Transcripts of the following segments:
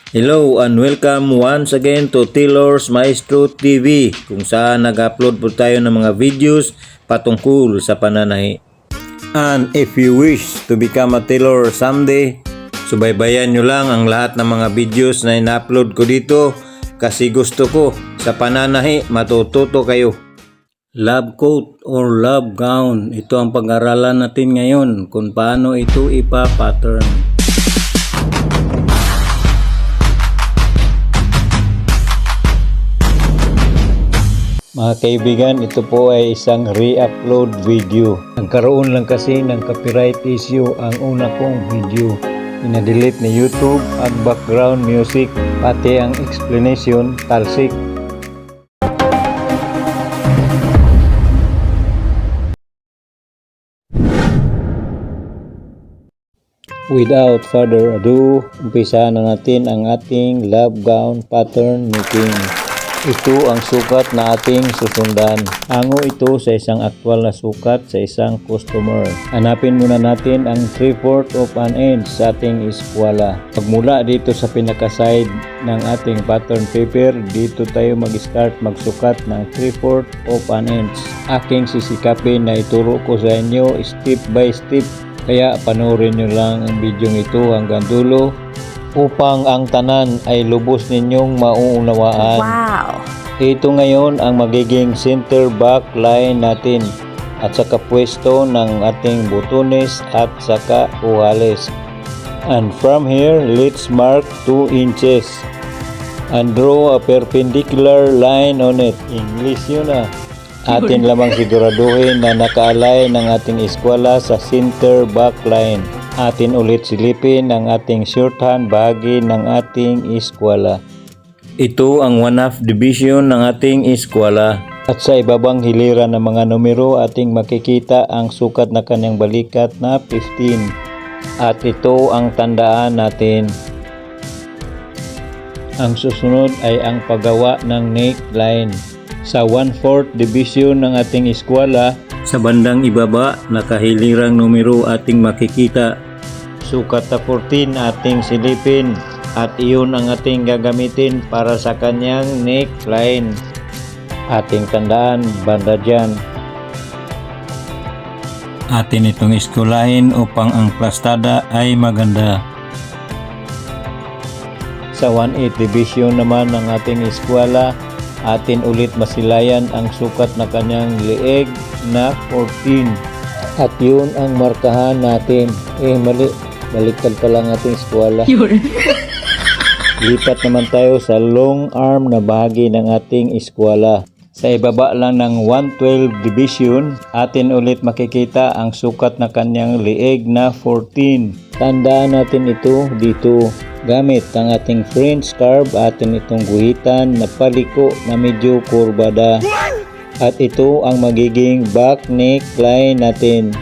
Hello and welcome once again to Taylor's Maestro TV, kung saan nag-upload po tayo ng mga videos patungkol sa pananahi. And if you wish to become a tailor someday, subaybayan nyo lang ang lahat ng mga videos na ina-upload ko dito kasi gusto ko sa pananahi matututo kayo. Love coat or love gown, ito ang pag-aralan natin ngayon kung paano ito ipa-pattern. Mga kaibigan, ito po ay isang re-upload video. Nagkaroon lang kasi ng copyright issue ang una kong video. Ina-delete ni YouTube ang background music, pati ang explanation talsik. Without further ado, umpisa na natin ang ating love gown pattern making. Ito ang sukat na ating susundan. Hango ito sa isang aktwal na sukat sa isang customer. Hanapin muna natin ang 3/4 of an inch sa ating eskwela. Pagmula dito sa pinaka-side ng ating pattern paper, dito tayo mag-start magsukat ng 3/4 of an inch. Aking sisikapin na ituro ko sa inyo step by step. Kaya panoorin nyo lang ang video ito hanggang dulo upang ang tanan ay lubos ninyong mauunawaan. Wow! Ito ngayon ang magiging center back line natin at saka pwesto ng ating butones at saka uhalis. And from here, let's mark 2 inches and draw a perpendicular line on it. English yun ah. Atin lamang siguraduhin na nakaalay ng ating eskwela sa center back line. Atin ulit silipin ang ating shorthand bahagi ng ating eskwela. Ito ang 1/2 division ng ating eskwela. At sa ibabang hilira ng mga numero ating makikita ang sukat na kanyang balikat na 15. At ito ang tandaan natin. Ang susunod ay ang paggawa ng neckline. Sa 1/4 division ng ating eskwela, sa bandang ibaba, nakahilirang numero ating makikita. Sukat na 14 ating silipin at iyon ang ating gagamitin para sa kanyang neckline. Ating tandaan banda dyan. Atin itong iskulahin upang ang plastada ay maganda. Sa 1/8 division naman ng ating eskwela, atin ulit masilayan ang sukat na kanyang leeg na 14. At yun ang markahan natin. Mali. Baliktad pa lang ating eskwela. Lipat naman tayo sa long arm na bahagi ng ating eskwela. Sa ibaba lang ng 1/12 division, atin ulit makikita ang sukat na kanyang leeg na 14. Tandaan natin ito dito. Gamit ang ating French curve, atin itong guhitan na paliko na medyo kurbada. At ito ang magiging back neckline natin.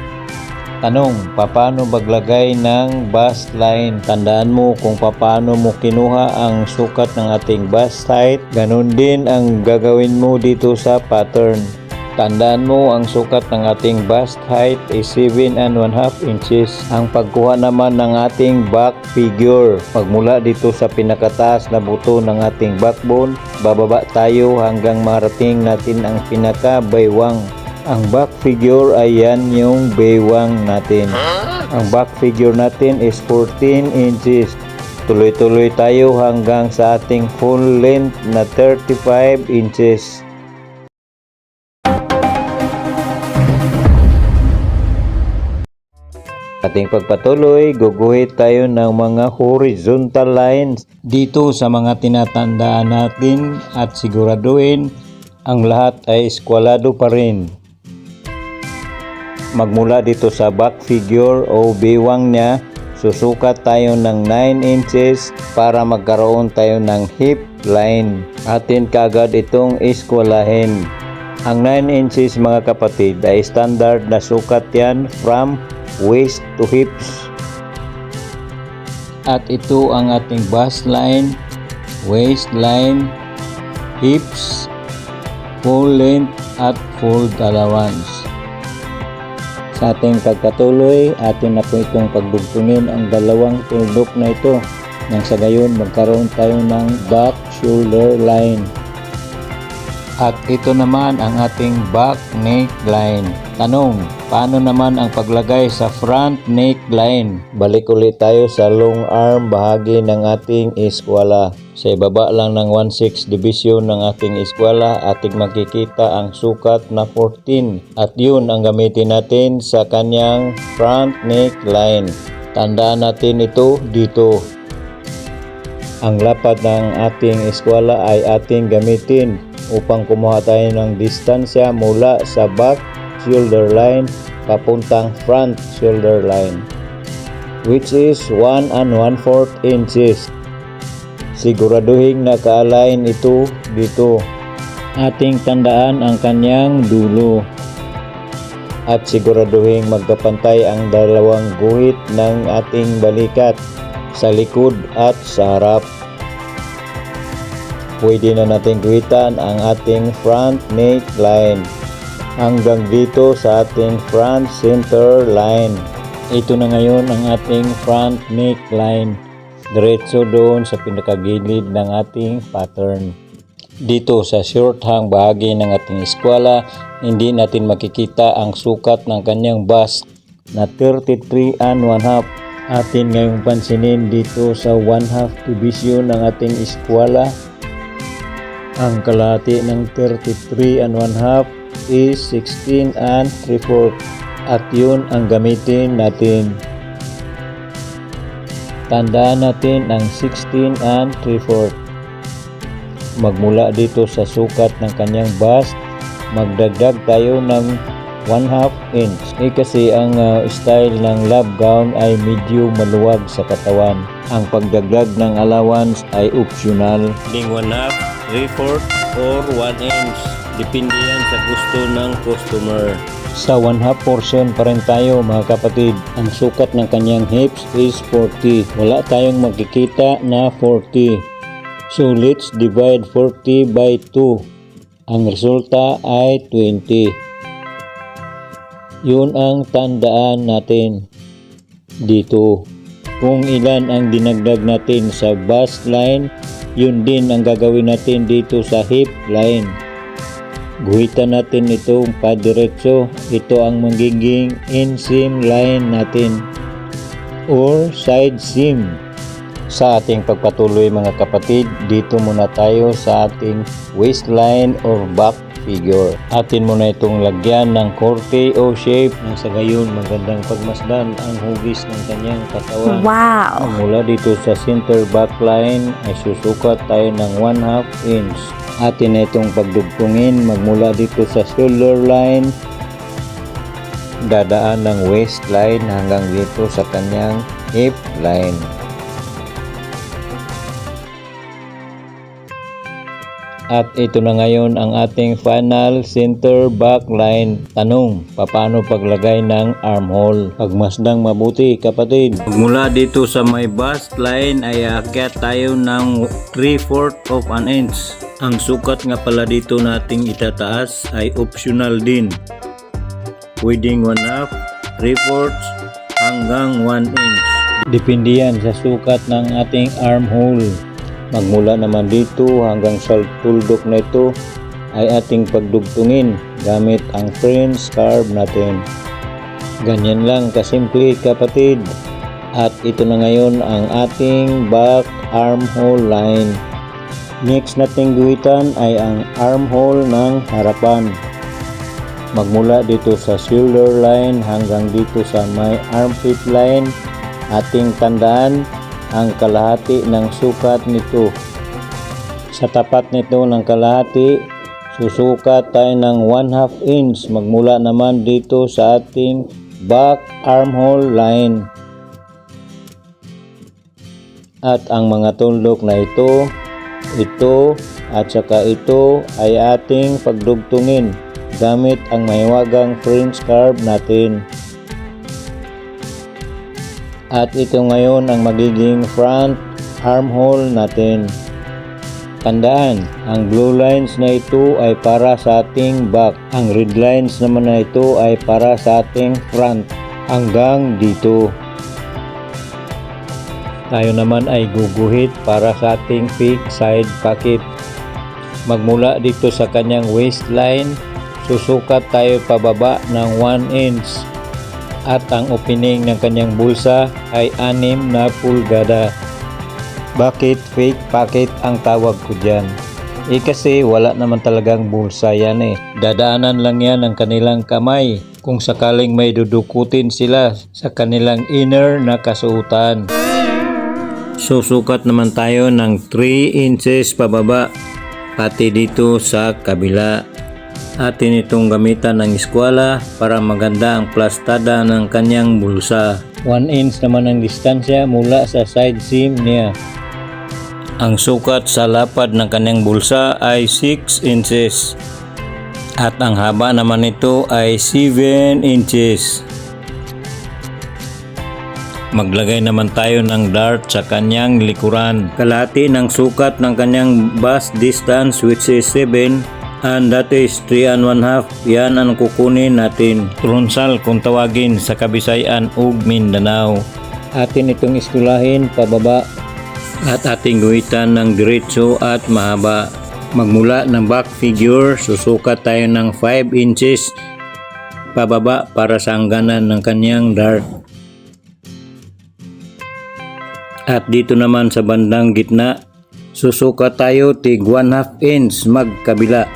Tanong, paano maglagay ng bust line? Tandaan mo kung paano mo kinuha ang sukat ng ating bust height. Ganun din ang gagawin mo dito sa pattern. Tandaan mo ang sukat ng ating bust height is 7.5 inches. Ang pagkuha naman ng ating back figure. Pagmula dito sa pinakataas na buto ng ating backbone, bababa tayo hanggang marating natin ang pinaka-baywang. Ang back figure ay yan yung baywang natin. Ang back figure natin is 14 inches. Tuloy-tuloy tayo hanggang sa ating full length na 35 inches. Ating pagpatuloy, guguhit tayo ng mga horizontal lines dito sa mga tinatandaan natin at siguraduhin ang lahat ay eskwalado pa rin. Magmula dito sa back figure o baywang niya, susukat tayo ng 9 inches para magkaroon tayo ng hip line. Atin kagad itong eskwalahin. Ang 9 inches mga kapatid ay standard na sukat yan from waist to hips. At ito ang ating bust line, waistline, hips, full length at fold allowance. Sa ating pagpatuloy, atin na po itong pagdugtungin ang dalawang tuldok na ito nang sa gayon magkaroon tayo ng back shoulder line. At ito naman ang ating back neckline. Tanong, paano naman ang paglagay sa front neckline? Balik ulit tayo sa long arm bahagi ng ating eskwela. Sa ibaba lang ng 1/6 division ng ating eskwela, ating makikita ang sukat na 14. At yun ang gamitin natin sa kanyang front neckline. Tandaan natin ito dito. Ang lapad ng ating eskwela ay ating gamitin upang kumuha tayo ng distansya mula sa back shoulder line papuntang front shoulder line, which is 1 1/4 inches. Siguraduhin naka-align ito dito. Ating tandaan ang kanyang dulo. At siguraduhin magkapantay ang dalawang guhit ng ating balikat sa likod at sa harap. Pwede na natin guhitan ang ating front neckline hanggang dito sa ating front center line. Ito na ngayon ang ating front neckline. Diretso doon sa pinakagilid ng ating pattern. Dito sa short hang bahagi ng ating eskwela, hindi natin makikita ang sukat ng kanyang bust na 33 1/2. Atin ngayong pansinin dito sa 1/2 division ng ating eskwela. Ang kalahati ng 33 1/2 is 16 3/4 at yun ang gamitin natin. Tandaan natin ang 16 3/4. Magmula dito sa sukat ng kanyang bust, magdagdag tayo ng 1/2 inch. Kasi ang style ng lab gown ay medyo maluwag sa katawan. Ang pagdagdag ng allowance ay optional. Ding 1/2, 3/4 or 1 inch. Depende yan sa gusto ng customer. Sa 1/2 portion pa rin tayo mga kapatid. Ang sukat ng kanyang hips is 40. Wala tayong makikita na 40. So let's divide 40 by 2. Ang resulta ay 20. Yun ang tandaan natin dito. Kung ilan ang dinagdag natin sa bust line, yun din ang gagawin natin dito sa hip line. Guhitan natin itong padiretso. Ito ang magiging inseam line natin or side seam. Sa ating pagpatuloy mga kapatid, dito muna tayo sa ating waistline or back figure. Atin muna itong lagyan ng korte o shape nang sa gayon magandang pagmasdan ang hugis ng kanyang katawan. Wow! Mula dito sa center back line ay susukat tayo ng 1/2 inch. Atin na itong pagdugtungin magmula dito sa shoulder line, dadaan ng waistline hanggang dito sa kanyang hip line. At ito na ngayon ang ating final center back line. Tanong, paano paglagay ng armhole? Pagmasdang mabuti kapatid. Mula dito sa may bust line ay aakyat tayo ng 3/4 of an inch. Ang sukat nga pala dito nating itataas ay optional din. Pwedeng 1/2, 3/4 hanggang 1 inch. Depende yan sa sukat ng ating armhole. Magmula naman dito hanggang sa tuldok na ito ay ating pagdugtungin gamit ang French curve natin. Ganyan lang kasimple kapatid. At ito na ngayon ang ating back armhole line. Next nating guhitan ay ang armhole ng harapan. Magmula dito sa shoulder line hanggang dito sa may armpit line, ating tandaan ang kalahati ng sukat nito. Sa tapat nito ng kalahati, susukat tayo ng 1/2 inch magmula naman dito sa ating back armhole line. At ang mga tuldok na ito at saka ito ay ating pagdugtungin gamit ang mahiwagang French curve natin. At ito ngayon ang magiging front armhole natin. Tandaan, ang blue lines na ito ay para sa ating back. Ang red lines naman na ito ay para sa ating front hanggang dito. Tayo naman ay guguhit para sa ating fake side pocket. Magmula dito sa kanyang waistline, susukat tayo pababa ng 1 inch. At ang opening ng kanyang bulsa ay 6 na pulgada. Bakit fake pocket ang tawag ko dyan? Kasi wala naman talagang bulsa yan Dadaanan lang yan ng kanilang kamay kung sakaling may dudukutin sila sa kanilang inner na kasuotan. Susukat naman tayo ng 3 inches pababa, pati dito sa kabila. Atin itong gamitan ng eskwela para maganda ang plastada ng kanyang bulsa. 1 inch naman ang distansya mula sa side seam niya. Ang sukat sa lapad ng kanyang bulsa ay 6 inches. At ang haba naman nito ay 7 inches. Maglagay naman tayo ng dart sa kanyang likuran. Kalahati ng sukat ng kanyang bust distance which is 7 and that is 3 1/2. Yan ang kukunin natin. Tronsal kung tawagin sa Kabisayan ug Mindanao. Atin itong iskulahin pababa at ating guhitan ng diretso at mahaba. Magmula ng back figure, susukat tayo ng 5 inches pababa para sa hangganan ng kanyang dart. At dito naman sa bandang gitna, susukat tayo tig 1/2 inch magkabila.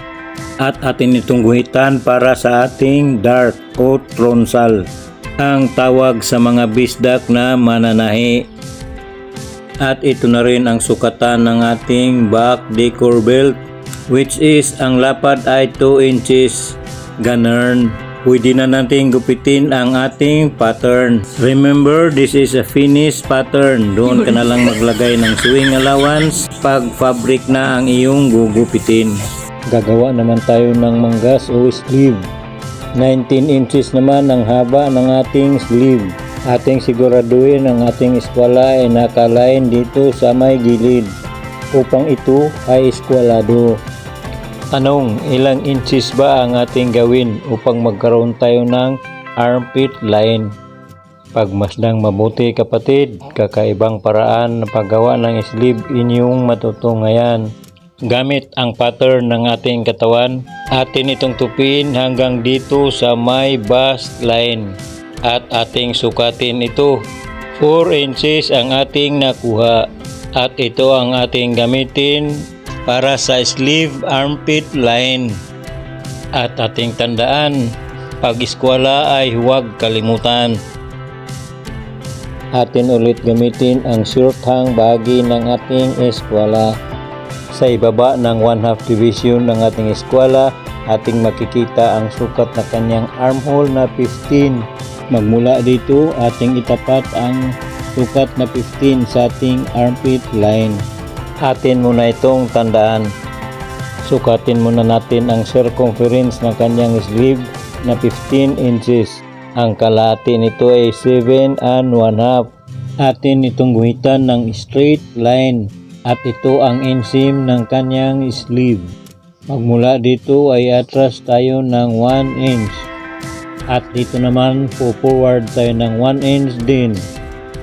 At atin itong guhitan para sa ating dart o tronsal, ang tawag sa mga bisdak na mananahi. At ito na rin ang sukatan ng ating back decor belt, which is ang lapad ay 2 inches. Ganun. Pwede na natin gupitin ang ating pattern. Remember, this is a finished pattern. Doon ka na lang maglagay ng sewing allowance pag fabric na ang iyong gugupitin. Gagawa naman tayo ng manggas o sleeve. 19 inches naman ang haba ng ating sleeve. Ating siguraduhin ang ating eskwela ay nakaline dito sa may gilid upang ito ay eskwelado. Tanong, ilang inches ba ang ating gawin upang magkaroon tayo ng armpit line? Pagmasdang mabuti kapatid, kakaibang paraan na paggawa ng sleeve inyong matutungayan. Gamit ang pattern ng ating katawan, atin itong tupin hanggang dito sa may bust line. At ating sukatin ito. 4 inches ang ating nakuha. At ito ang ating gamitin para sa sleeve armpit line. At ating tandaan, pag-eskwela ay huwag kalimutan. Atin ulit gamitin ang short hang bahagi ng ating eskwela. Sa ibaba ng 1/2 division ng ating eskwela, ating makikita ang sukat na kanyang armhole na 15. Magmula dito, ating itapat ang sukat na 15 sa ating armpit line. Atin muna itong tandaan. Sukatin muna natin ang circumference ng kanyang sleeve na 15 inches. Ang kalahati nito ay 7 1/2. Atin itong guhitan ng straight line at ito ang inseam ng kanyang sleeve. Magmula dito ay atras tayo ng 1 inch. At dito naman forward tayo ng 1 inch din.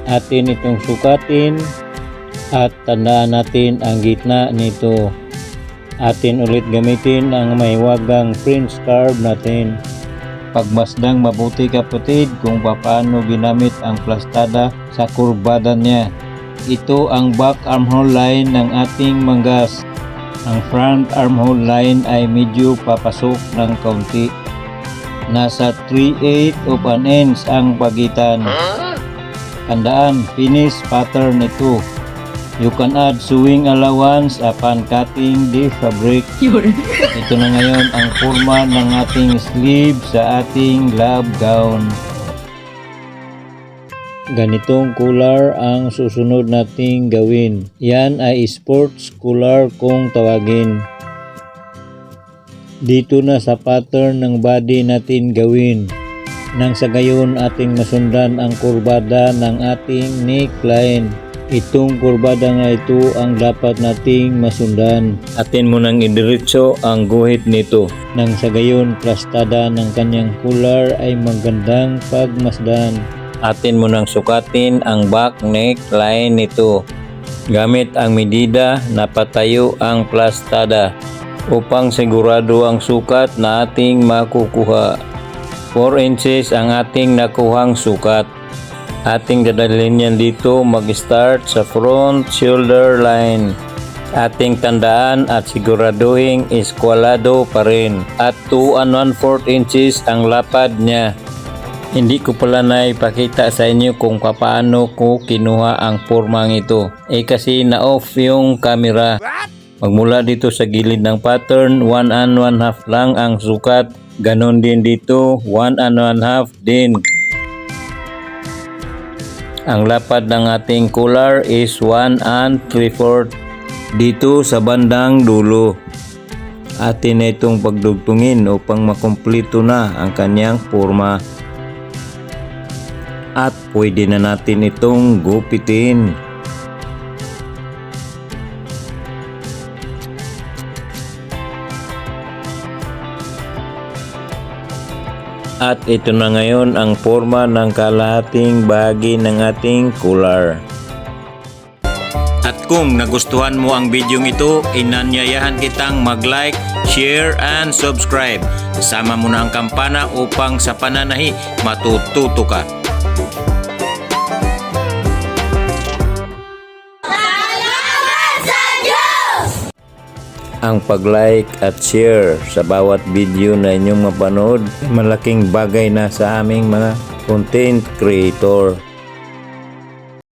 Atin itong sukatin at tandaan natin ang gitna nito. Atin ulit gamitin ang mahiwagang French curve natin. Pagmasdang mabuti kapatid kung paano ginamit ang plastada sa kurbada niya. Ito ang back armhole line ng ating manggas. Ang front armhole line ay medyo papasok ng kaunti. Nasa 3/8 of an inch ang pagitan. Tandaan, finish pattern ito. You can add sewing allowance upon cutting the fabric. Ito na ngayon ang forma ng ating sleeve sa ating lab gown. Ganitong collar ang susunod nating gawin. Yan ay sports collar kung tawagin. Dito na sa pattern ng body natin gawin. Nang sa gayon ating masundan ang kurbada ng ating neckline. Itong kurbada nga ito ang dapat nating masundan. Atin munang idiretso ang guhit nito. Nang sa gayon plastada ng kanyang collar ay magandang pagmasdan. Atin mo nang sukatin ang back neckline nito. Gamit ang medida, napatayo ang plastada upang sigurado ang sukat na ating makukuha. 4 inches ang ating nakuhang sukat. Ating dadalhin yan dito mag-start sa front shoulder line. Ating tandaan at siguraduhin eskwalado pa rin at 2 1/4 inches ang lapad niya. Hindi ko pala na ipakita sa inyo kung paano ko kinuha ang pormang ito. Kasi na-off yung camera. Magmula dito sa gilid ng pattern, 1 1/2 lang ang sukat. Ganon din dito, 1 1/2 din. Ang lapad ng ating collar is 1 3/4 dito sa bandang dulo. Atin na itong pagdugtungin upang makumpleto na ang kanyang porma. At pwede na natin itong gupitin. At ito na ngayon ang forma ng kalahating bahagi ng ating collar. At kung nagustuhan mo ang video ito, inanyayahan kitang mag-like, share, and subscribe. Kasama mo na ang kampana upang sa pananahi matututo ka. Ang pag-like at share sa bawat video na inyong mapanood, malaking bagay na sa aming mga content creator.